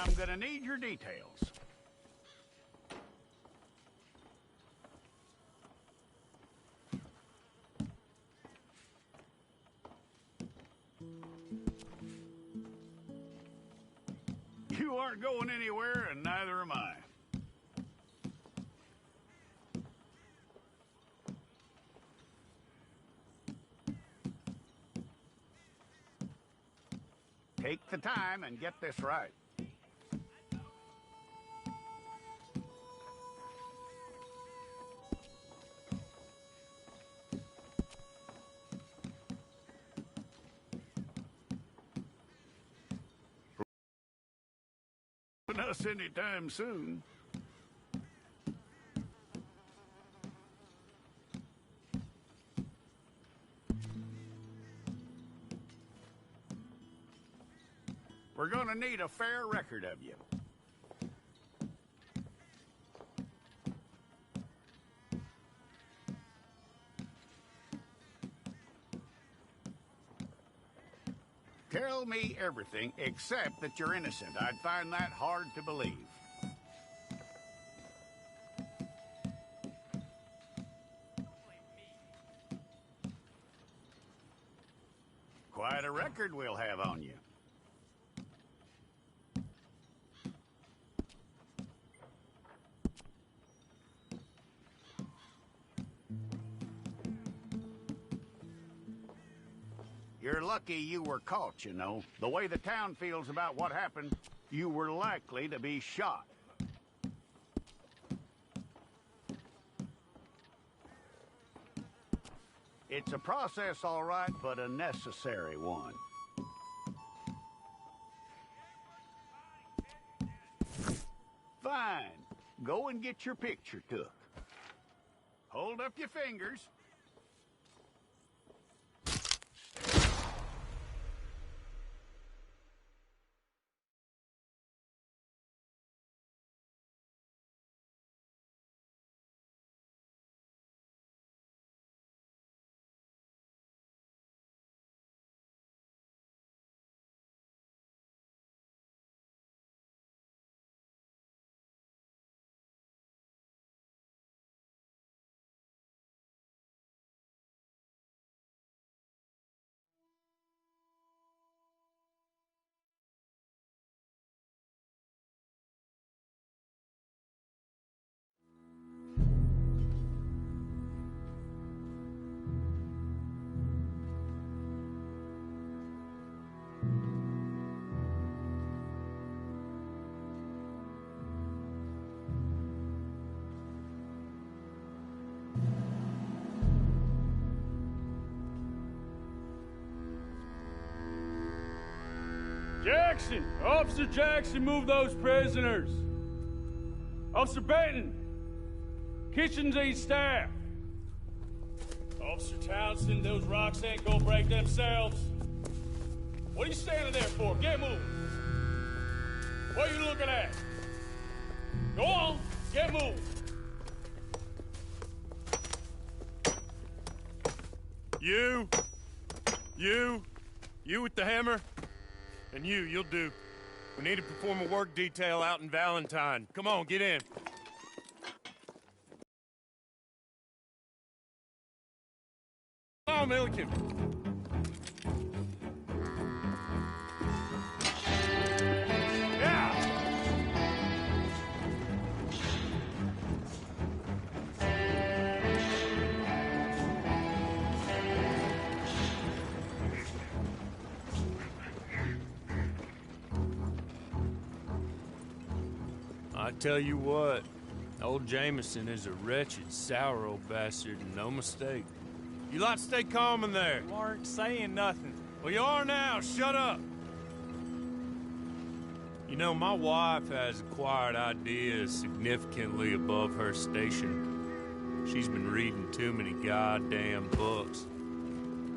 I'm gonna need your details. You aren't going anywhere, and neither am I. Take the time and get this right. Us anytime soon. We're gonna need a fair record of you. Tell me everything except that you're innocent. I'd find that hard to believe. Quite a record we'll have on you. You're lucky you were caught, you know. The way the town feels about what happened, you were likely to be shot. It's a process, all right, but a necessary one. Fine. Go and get your picture took. Hold up your fingers. Jackson! Officer Jackson, move those prisoners! Officer Benton! Kitchens aid staff! Officer Townsend, those rocks ain't gonna break themselves. What are you standing there for? Get moving! What are you looking at? Go on, get moving! You with the hammer? And you'll do. We need to perform a work detail out in Valentine. Come on, get in. Come on, Milliken. Yeah! I tell you what, old Jameson is a wretched, sour old bastard, and no mistake. You lot stay calm in there. You aren't saying nothing. Well, you are now. Shut up. You know, my wife has acquired ideas significantly above her station. She's been reading too many goddamn books.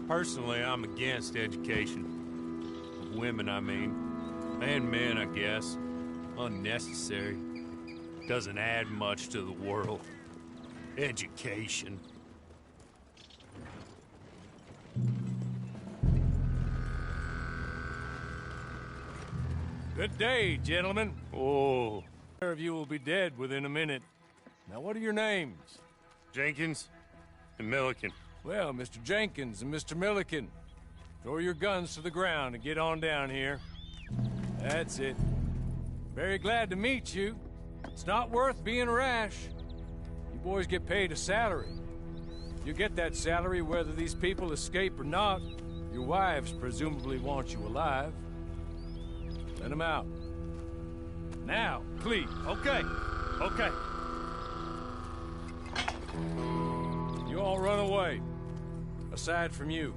Personally, I'm against education. Of women, I mean. And men, I guess. Unnecessary. Doesn't add much to the world. Education. Good day, gentlemen. Oh, of you will be dead within a minute. Now, what are your names? Jenkins and Milliken. Well, Mr. Jenkins and Mr. Milliken, throw your guns to the ground and get on down here. That's it. Very glad to meet you. It's not worth being rash. You boys get paid a salary. You get that salary whether these people escape or not. Your wives presumably want you alive. Let them out. Now, please. Okay. You all run away. Aside from you.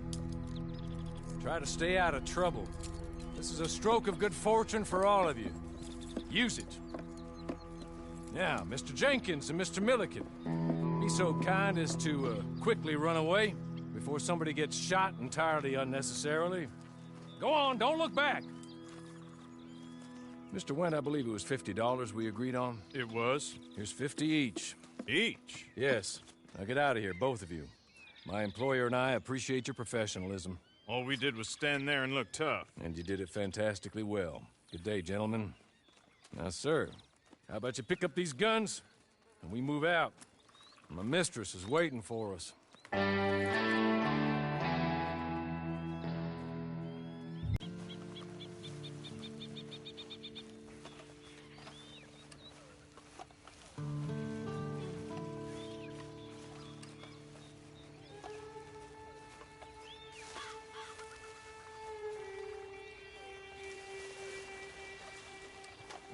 Try to stay out of trouble. This is a stroke of good fortune for all of you. Use it. Now, Mr. Jenkins and Mr. Milliken, be so kind as to quickly run away before somebody gets shot entirely unnecessarily. Go on, don't look back. Mr. Wendt, I believe it was $50 we agreed on. It was. Here's 50 each. Each? Yes. Now get out of here, both of you. My employer and I appreciate your professionalism. All we did was stand there and look tough. And you did it fantastically well. Good day, gentlemen. Now, sir, how about you pick up these guns and we move out? My mistress is waiting for us.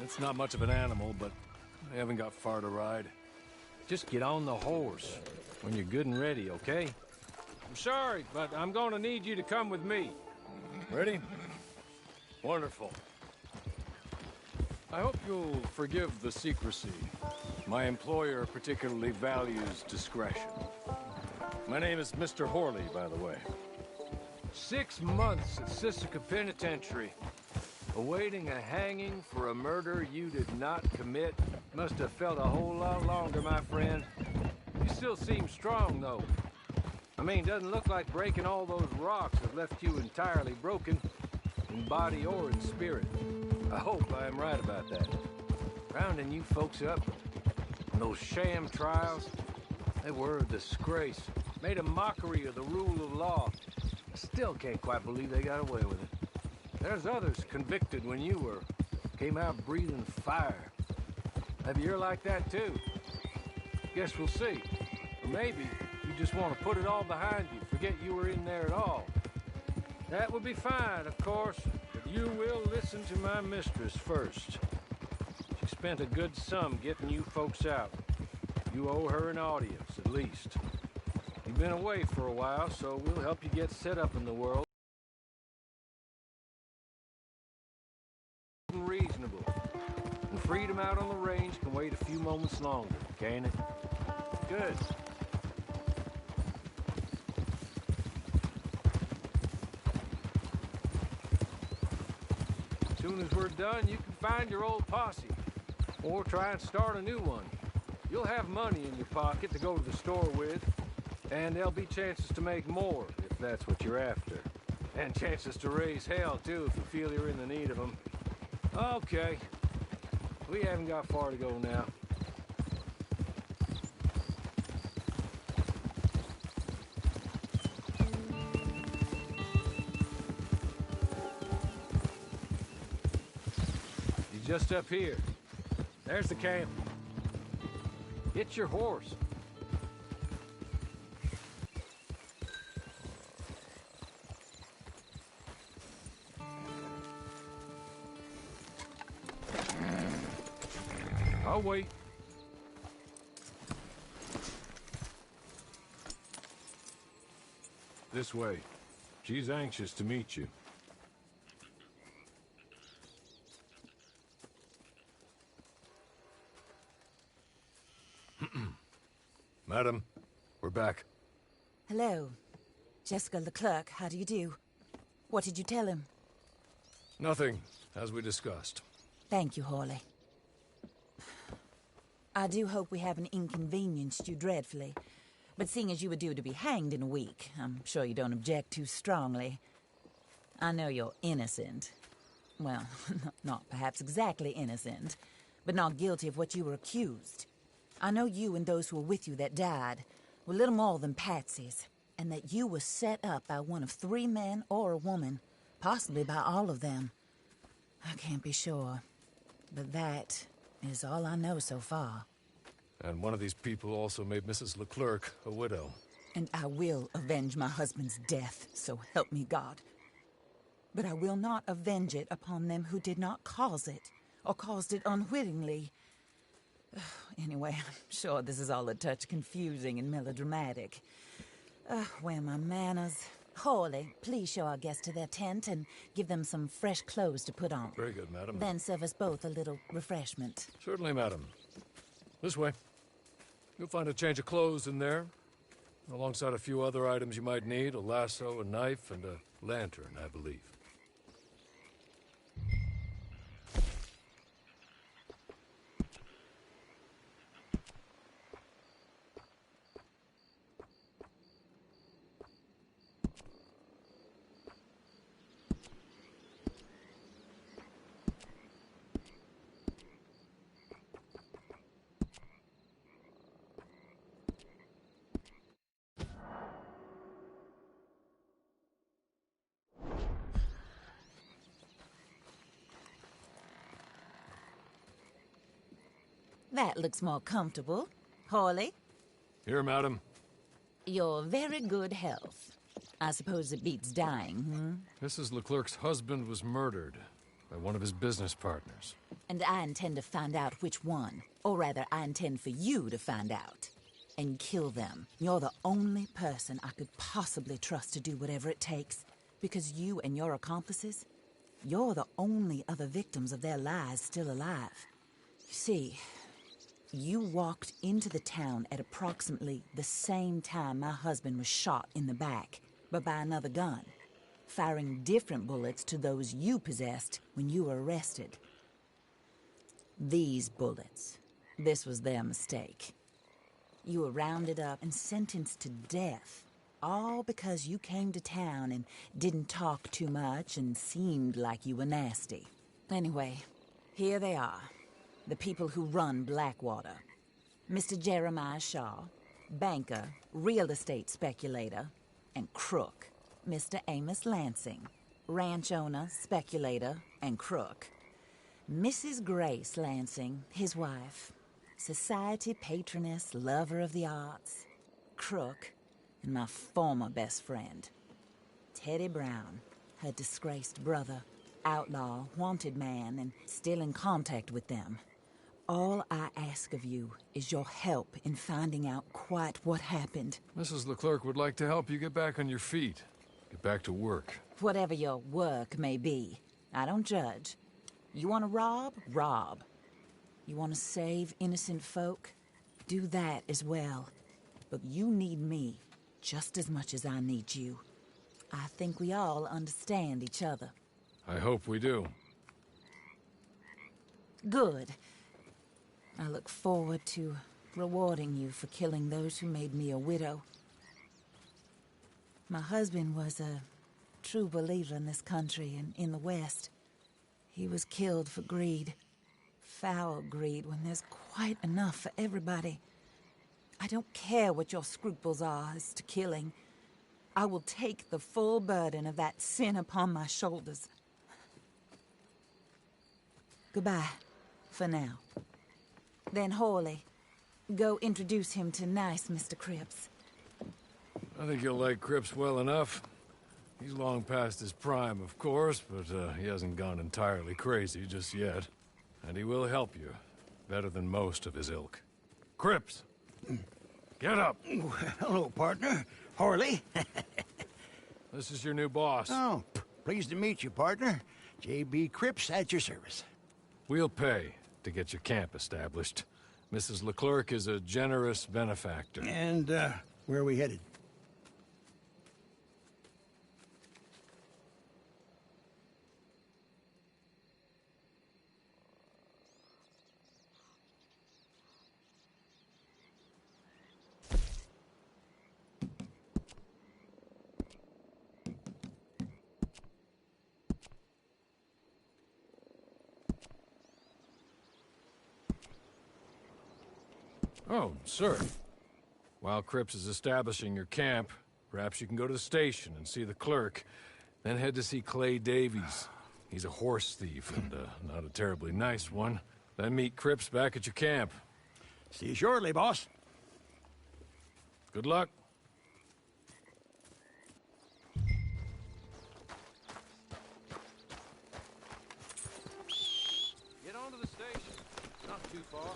It's not much of an animal, but I haven't got far to ride. Just get on the horse when you're good and ready, okay? I'm sorry, but I'm going to need you to come with me. Ready? Wonderful. I hope you'll forgive the secrecy. My employer particularly values discretion. My name is Mr. Horley, by the way. 6 months at Sisika Penitentiary. Awaiting a hanging for a murder you did not commit. Must have felt a whole lot longer, my friend. You still seem strong, though. I mean, doesn't look like breaking all those rocks has left you entirely broken, in body or in spirit. I hope I am right about that. Rounding you folks up, and those sham trials, they were a disgrace. Made a mockery of the rule of law. I still can't quite believe they got away with it. There's others convicted when you were. Came out breathing fire. Maybe you're like that too. Guess we'll see. Or maybe you just want to put it all behind you, forget you were in there at all. That would be fine, of course, but you will listen to my mistress first. She spent a good sum getting you folks out. You owe her an audience, at least. You've been away for a while, so we'll help you get set up in the world. Reasonable. And freedom out on the range can wait a few moments longer, can't it? Good. As soon as we're done, you can find your old posse. Or try and start a new one. You'll have money in your pocket to go to the store with. And there'll be chances to make more, if that's what you're after. And chances to raise hell, too, if you feel you're in the need of them. Okay. We haven't got far to go now. You're just up here. There's the camp. Get your horse. I'll wait. This way. She's anxious to meet you. Madam, we're back. Hello. Jessica Leclerc, how do you do? What did you tell him? Nothing, as we discussed. Thank you, Horley. I do hope we haven't inconvenienced you dreadfully. But seeing as you were due to be hanged in a week, I'm sure you don't object too strongly. I know you're innocent. Well, not perhaps exactly innocent, but not guilty of what you were accused. I know you and those who were with you that died were little more than patsies, and that you were set up by one of 3 men or a woman, possibly by all of them. I can't be sure, but that is all I know so far. And one of these people also made Mrs. Leclerc a widow. And I will avenge my husband's death, so help me God. But I will not avenge it upon them who did not cause it, or caused it unwittingly. Anyway, I'm sure this is all a touch confusing and melodramatic. Where are my manners? Hawley, please show our guests to their tent and give them some fresh clothes to put on. Very good, madam. Then serve us both a little refreshment. Certainly, madam. This way. You'll find a change of clothes in there, alongside a few other items you might need, a lasso, a knife, and a lantern, I believe. That looks more comfortable. Hawley, Here, madam. your very good health. I suppose it beats dying, Mrs. Leclerc's husband was murdered by one of his business partners. And I intend to find out which one. Or rather, I intend for you to find out. And kill them. You're the only person I could possibly trust to do whatever it takes. Because you and your accomplices, you're the only other victims of their lies still alive. You see, you walked into the town at approximately the same time my husband was shot in the back, but by another gun, firing different bullets to those you possessed when you were arrested. These bullets, this was their mistake. You were rounded up and sentenced to death, all because you came to town and didn't talk too much and seemed like you were nasty. Anyway, here they are. The people who run Blackwater. Mr. Jeremiah Shaw, banker, real estate speculator, and crook. Mr. Amos Lansing, ranch owner, speculator, and crook. Mrs. Grace Lansing, his wife, society patroness, lover of the arts, crook, and my former best friend. Teddy Brown, her disgraced brother, outlaw, wanted man, and still in contact with them. All I ask of you is your help in finding out quite what happened. Mrs. Leclerc would like to help you get back on your feet. Get back to work. Whatever your work may be, I don't judge. You want to rob? Rob. You want to save innocent folk? Do that as well. But you need me just as much as I need you. I think we all understand each other. I hope we do. Good. I look forward to rewarding you for killing those who made me a widow. My husband was a true believer in this country and in the West. He was killed for greed. Foul greed when there's quite enough for everybody. I don't care what your scruples are as to killing. I will take the full burden of that sin upon my shoulders. Goodbye, for now. Then Hawley, go introduce him to nice Mr. Cripps. I think you'll like Cripps well enough. He's long past his prime, of course, but he hasn't gone entirely crazy just yet. And he will help you, better than most of his ilk. Cripps! Get up! Hello, partner. Hawley. This is your new boss. Oh, pleased to meet you, partner. J.B. Cripps at your service. We'll pay to get your camp established. Mrs. Leclerc is a generous benefactor. And, where are we headed? Oh, sir. While Cripps is establishing your camp, perhaps you can go to the station and see the clerk, then head to see Clay Davies. He's a horse thief, and not a terribly nice one. Then meet Cripps back at your camp. See you shortly, boss. Good luck. Get on to the station. Not too far.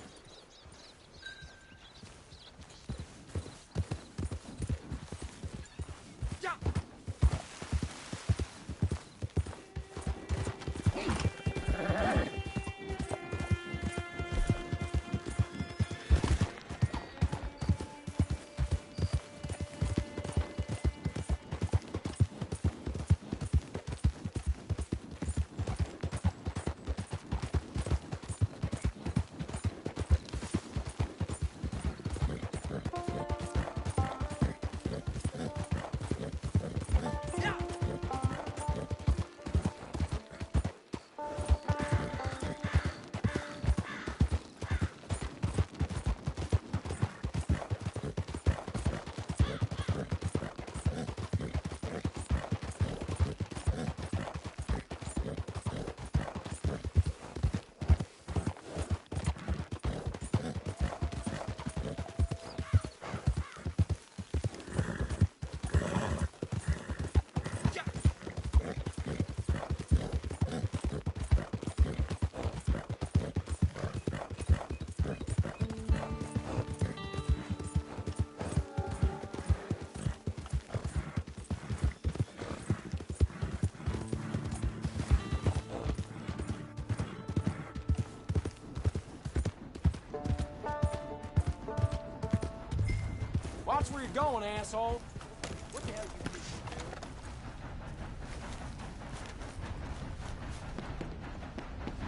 Watch where you're going, asshole. What the hell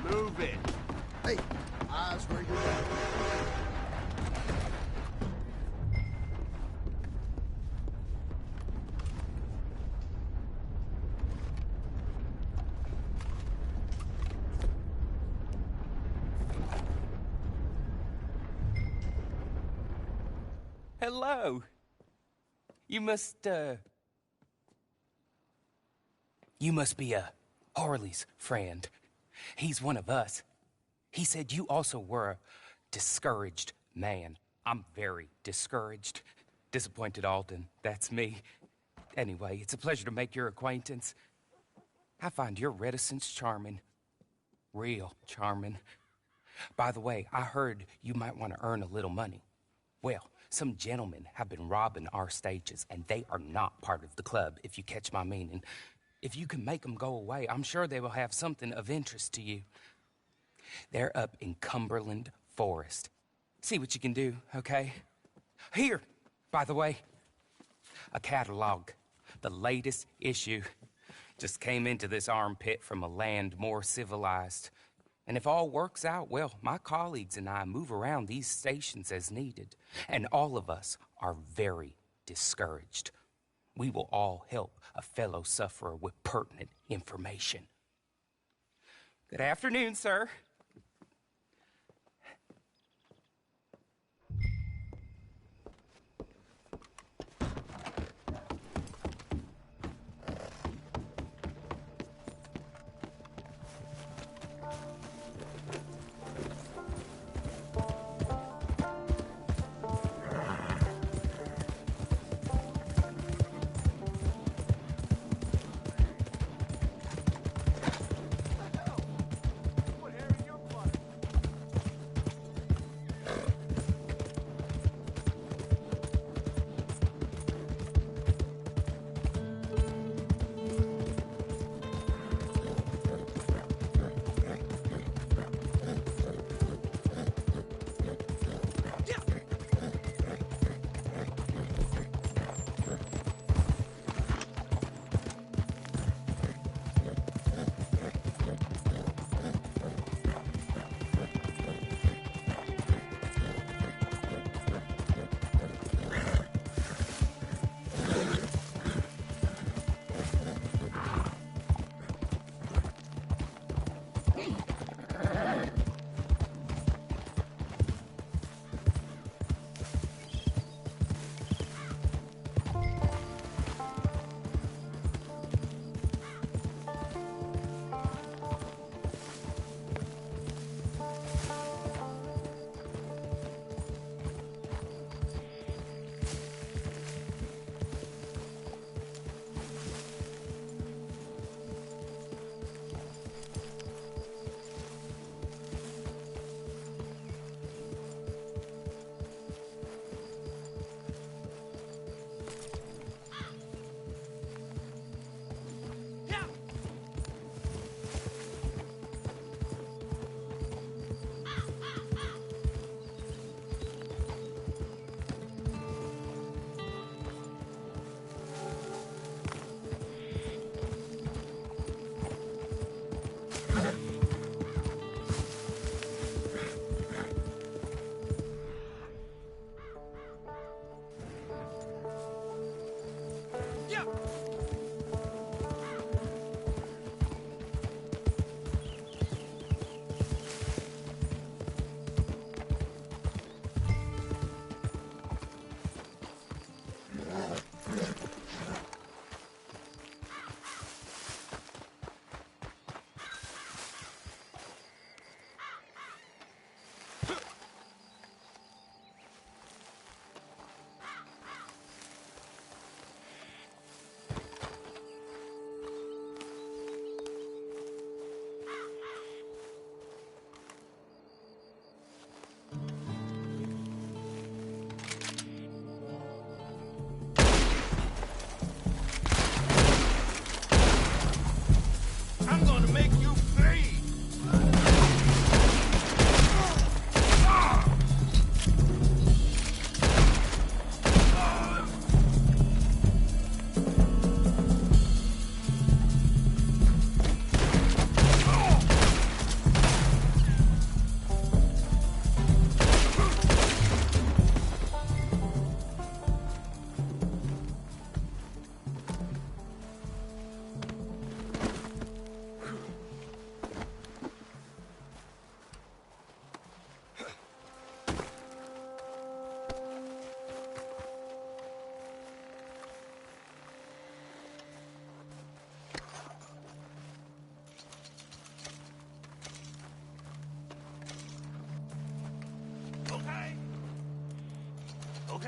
you Move it. Hey, eyes where you're going. Hello. You must be Harley's friend. He's one of us. He said you also were a discouraged man. I'm very discouraged. Disappointed Alden, that's me. Anyway, it's a pleasure to make your acquaintance. I find your reticence charming. Real charming. By the way, I heard you might want to earn a little money. Well, some gentlemen have been robbing our stages, and they are not part of the club, if you catch my meaning. If you can make them go away, I'm sure they will have something of interest to you. They're up in Cumberland Forest. See what you can do, okay? Here, by the way, a catalog. The latest issue. Just came into this armpit from a land more civilized. And if all works out, well, my colleagues and I move around these stations as needed. And all of us are very discouraged. We will all help a fellow sufferer with pertinent information. Good afternoon, sir. What, Harry?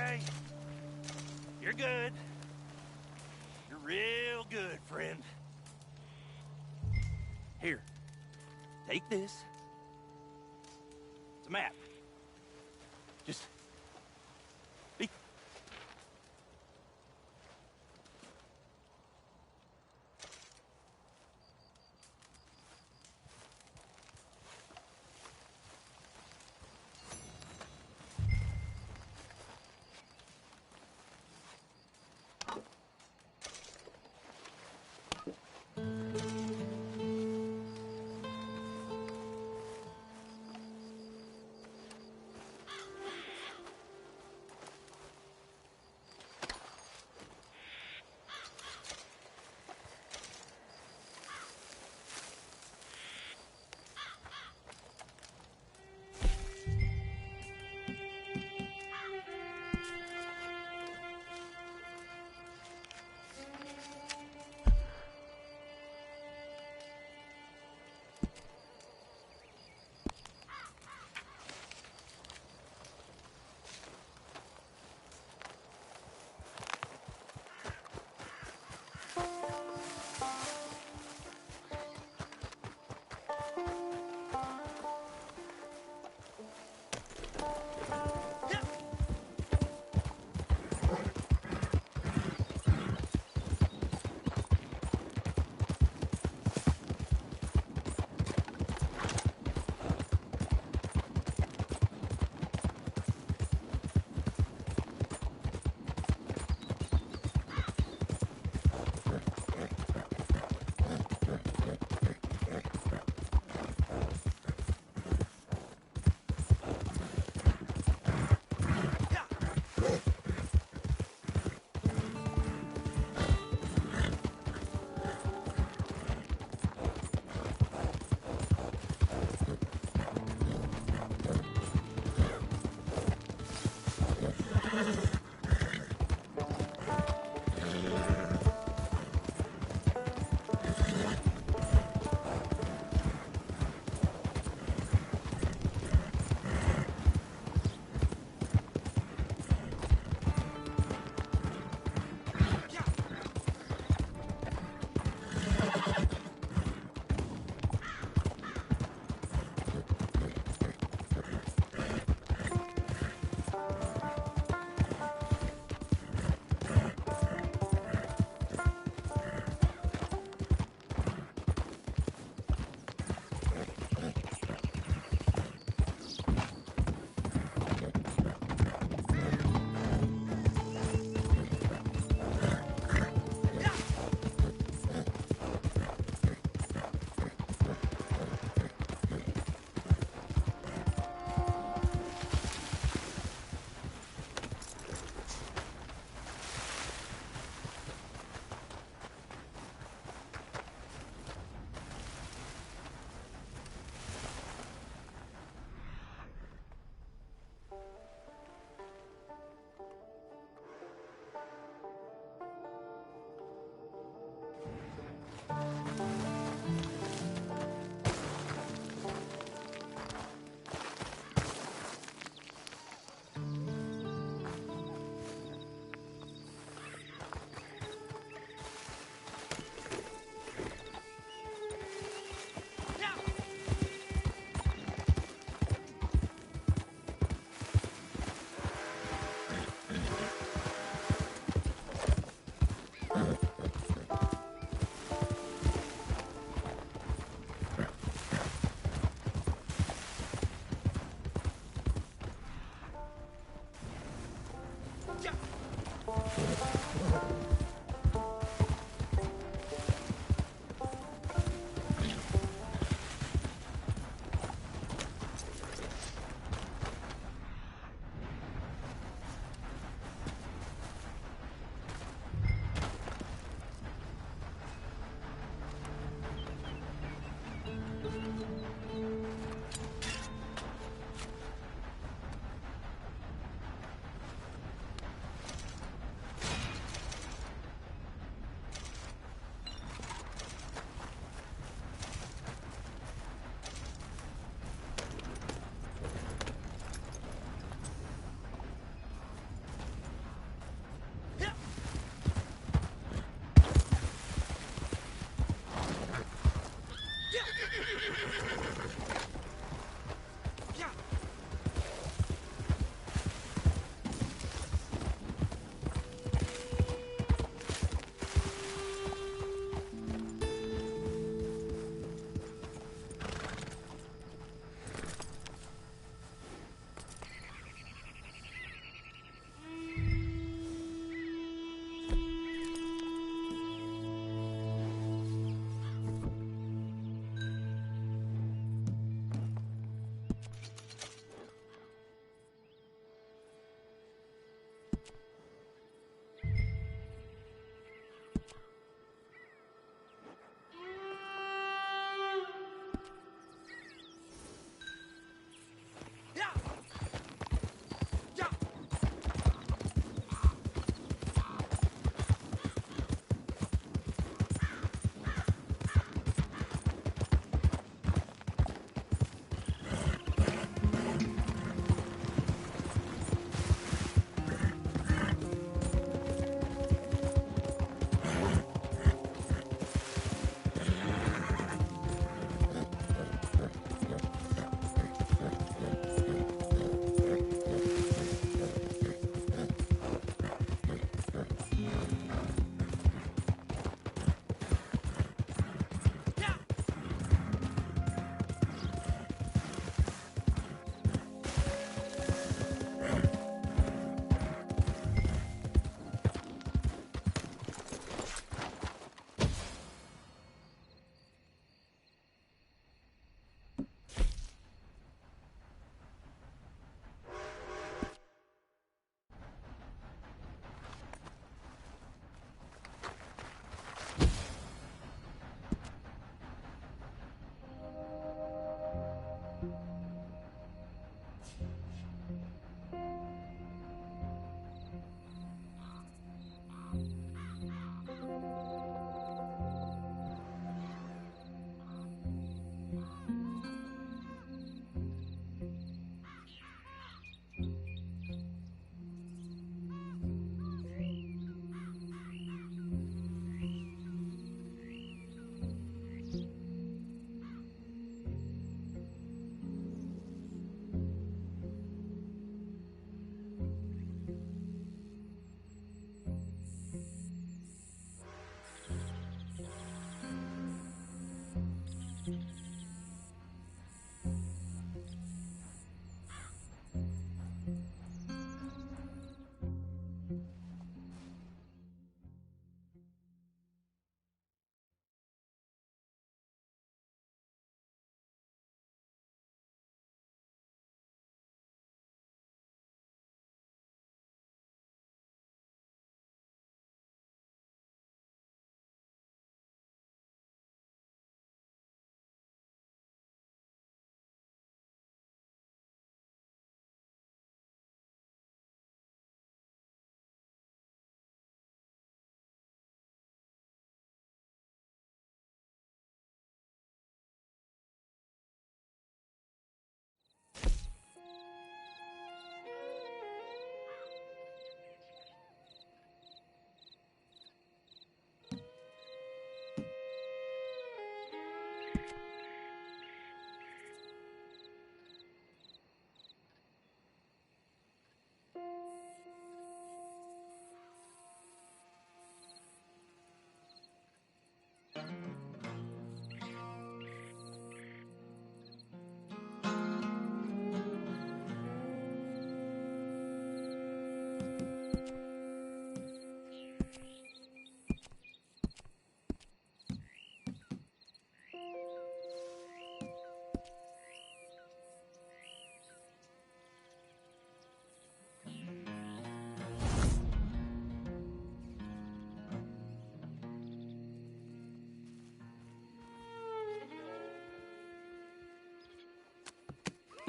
okay. You're good. You're real good, friend. Here, take this. It's a map. Just be...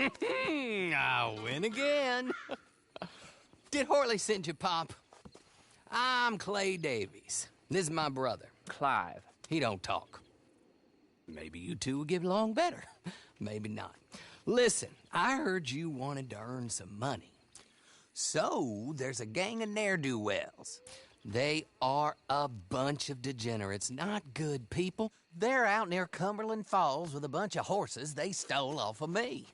I win again. Did Horley send you, Pop? I'm Clay Davies. This is my brother, Clive. He don't talk. Maybe you two will get along better. Maybe not. Listen, I heard you wanted to earn some money. So, there's a gang of ne'er-do-wells. They are a bunch of degenerates, not good people. They're out near Cumberland Falls with a bunch of horses they stole off of me.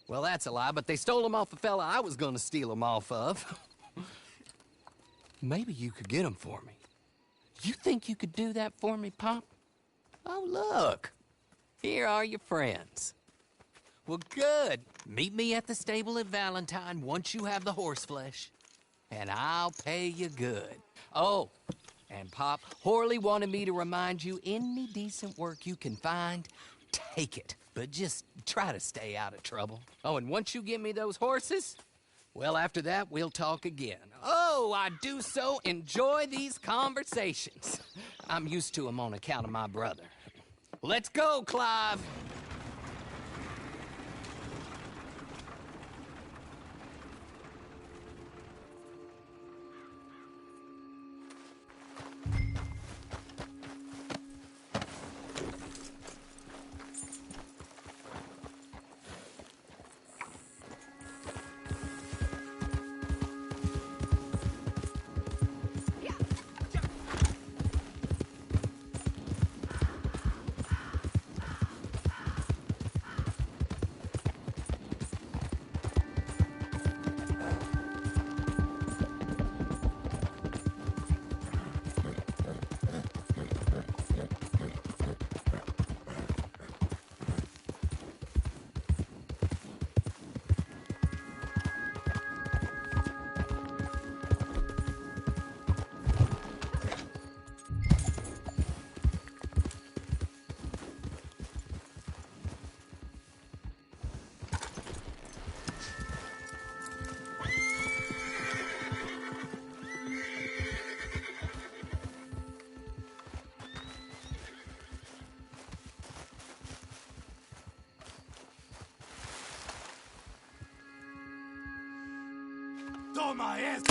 Well, that's a lie, but they stole them off the fella I was gonna steal them off of. Maybe you could get them for me. You think you could do that for me, Pop? Oh, look. Here are your friends. Well, good. Meet me at the stable at Valentine once you have the horse flesh, and I'll pay you good. Oh, and Pop, Horley wanted me to remind you, any decent work you can find, take it. But just try to stay out of trouble. Oh, and once you give me those horses, well, after that, we'll talk again. Oh, I do so enjoy these conversations. I'm used to them on account of my brother. Let's go, Clive. On my ass!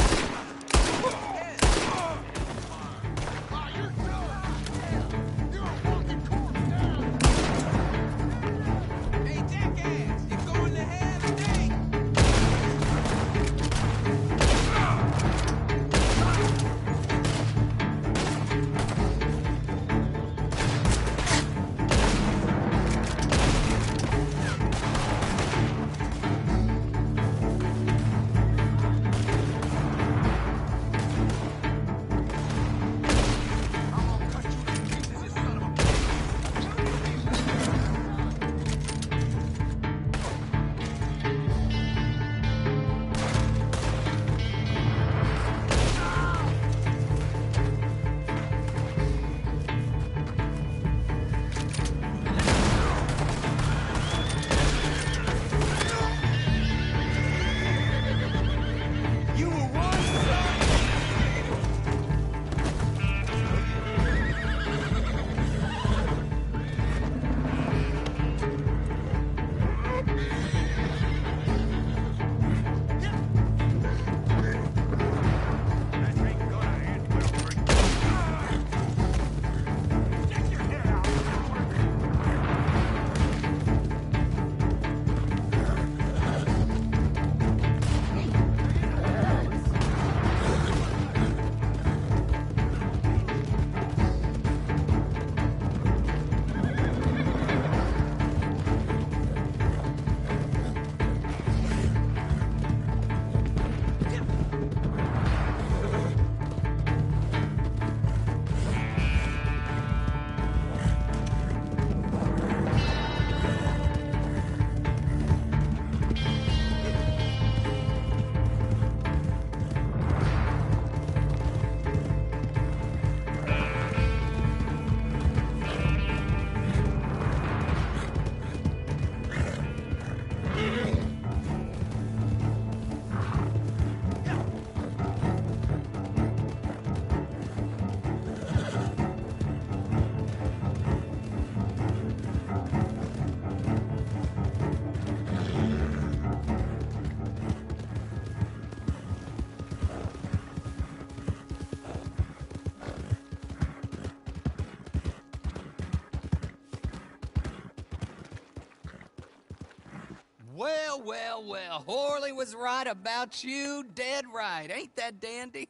Well, Horley was right about you, dead right. Ain't that dandy?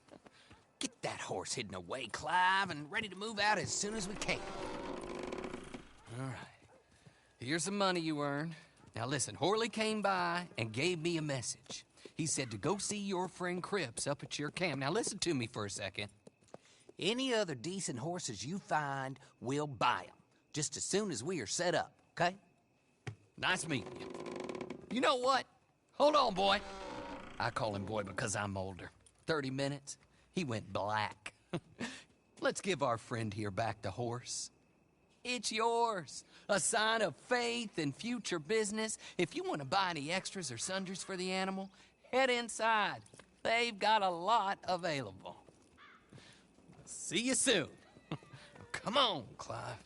Get that horse hidden away, Clive, and ready to move out as soon as we can. All right. Here's the money you earned. Now listen, Horley came by and gave me a message. He said to go see your friend Cripps up at your camp. Now listen to me for a second. Any other decent horses you find, we'll buy them. Just as soon as we are set up, okay? Nice meeting you. You know what? Hold on, boy. I call him boy because I'm older. 30 minutes, he went black. Let's give our friend here back the horse. It's yours. A sign of faith and future business. If you want to buy any extras or sundries for the animal, head inside. They've got a lot available. See you soon. Come on, Clive.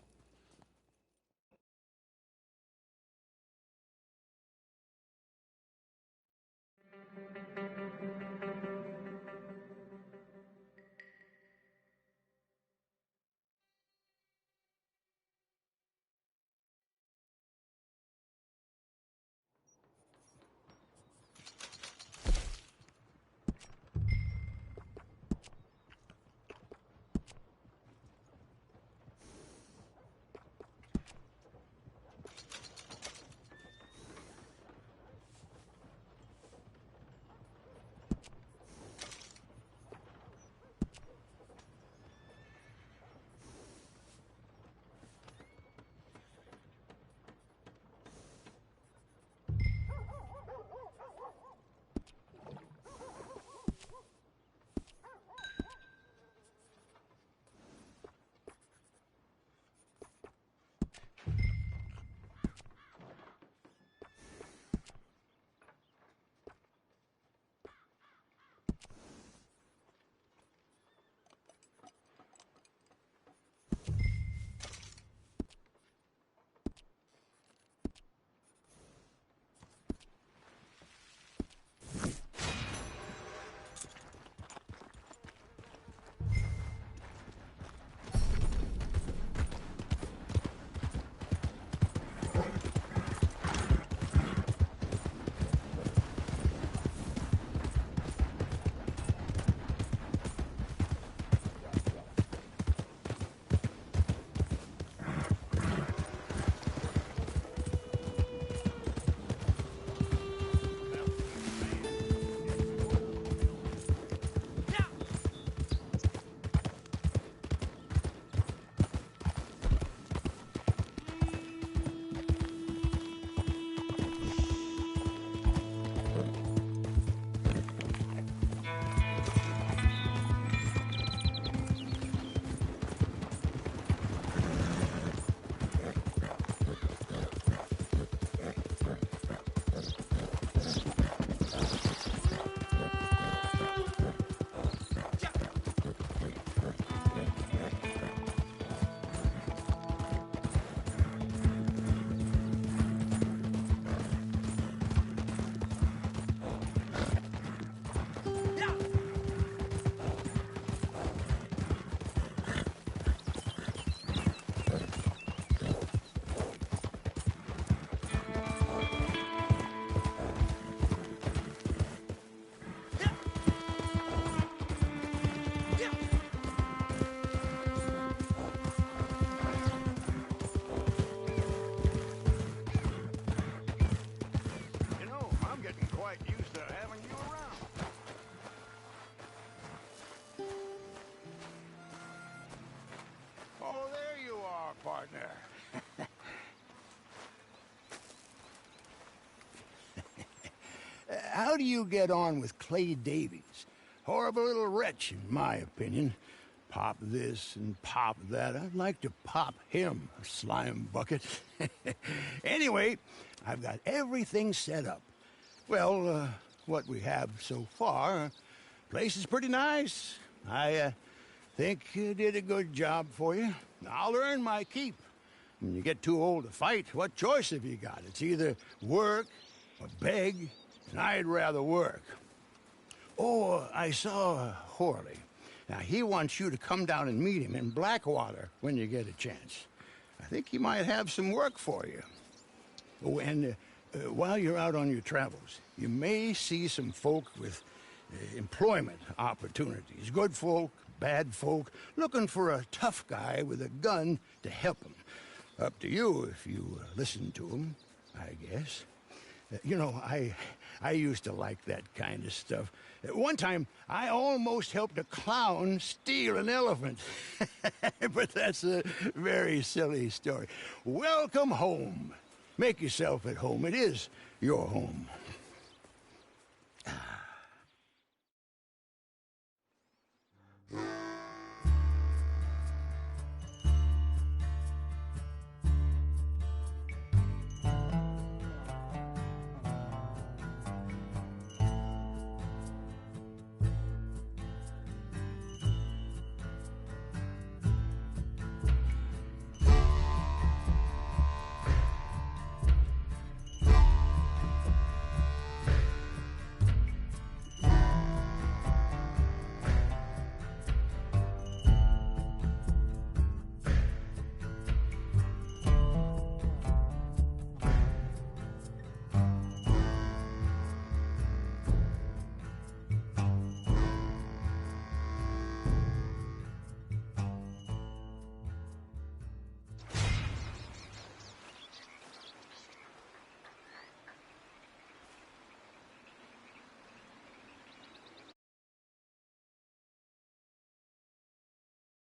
partner. How do you get on with Clay Davies? Horrible little wretch, in my opinion. Pop this and pop that. I'd like to pop him, a slime bucket. Anyway, I've got everything set up. Well, what we have so far, place is pretty nice. I think you did a good job for you. I'll earn my keep. When you get too old to fight, what choice have you got? It's either work or beg, and I'd rather work. Oh, I saw Horley. Now, he wants you to come down and meet him in Blackwater when you get a chance. I think he might have some work for you. Oh, and while you're out on your travels, you may see some folk with employment opportunities. Good folk, bad folk looking for a tough guy with a gun to help them. Up to you if you listen to them, I guess. You know, I used to like that kind of stuff. One time, I almost helped a clown steal an elephant. But that's a very silly story. Welcome home. Make yourself at home. It is your home.